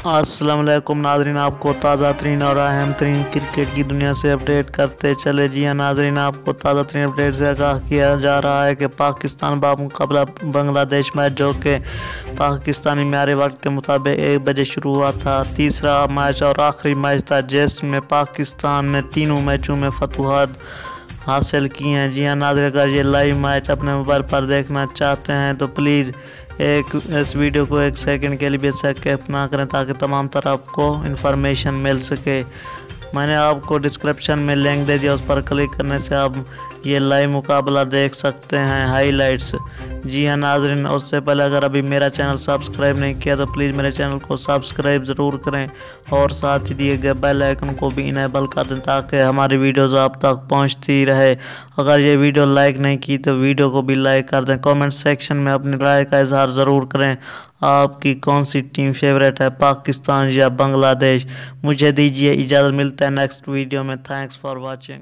अस्सलाम वालेकुम नाज़रीन, आपको ताज़ा तरीन और अहम तरीन क्रिकेट की दुनिया से अपडेट करते चले। जी हाँ नाज़रीन, आपको ताज़ा तरीन अपडेट से आगाह किया जा रहा है कि पाकिस्तान बामुकाबला बांग्लादेश मैच, जो कि पाकिस्तानी म्यारी वक्त के मुताबिक 1 बजे शुरू हुआ था, तीसरा मैच और आखिरी मैच था, जिसमें पाकिस्तान ने तीनों मैचों में फतूहात हासिल की हैं। जी हाँ नाज़रीन, अगर ये लाइव मैच अपने मोबाइल पर देखना चाहते हैं तो प्लीज़ इस वीडियो को 1 सेकंड के लिए भी स्किप ना करें, ताकि तमाम तरह आपको इन्फॉर्मेशन मिल सके। मैंने आपको डिस्क्रिप्शन में लिंक दे दिया, उस पर क्लिक करने से आप ये लाइव मुकाबला देख सकते हैं, हाईलाइट्स। जी हाँ नाज़रीन, उससे पहले अगर अभी मेरा चैनल सब्सक्राइब नहीं किया तो प्लीज़ मेरे चैनल को सब्सक्राइब ज़रूर करें और साथ ही दिए गए बेल आइकन को भी इनेबल कर दें, ताकि हमारी वीडियोस आप तक पहुंचती रहे। अगर ये वीडियो लाइक नहीं की तो वीडियो को भी लाइक कर दें। कमेंट सेक्शन में अपनी राय का इजहार ज़रूर करें। आपकी कौन सी टीम फेवरेट है, पाकिस्तान या बांग्लादेश? मुझे दीजिए इजाज़त, मिलता है नेक्स्ट वीडियो में। Thanks for watching.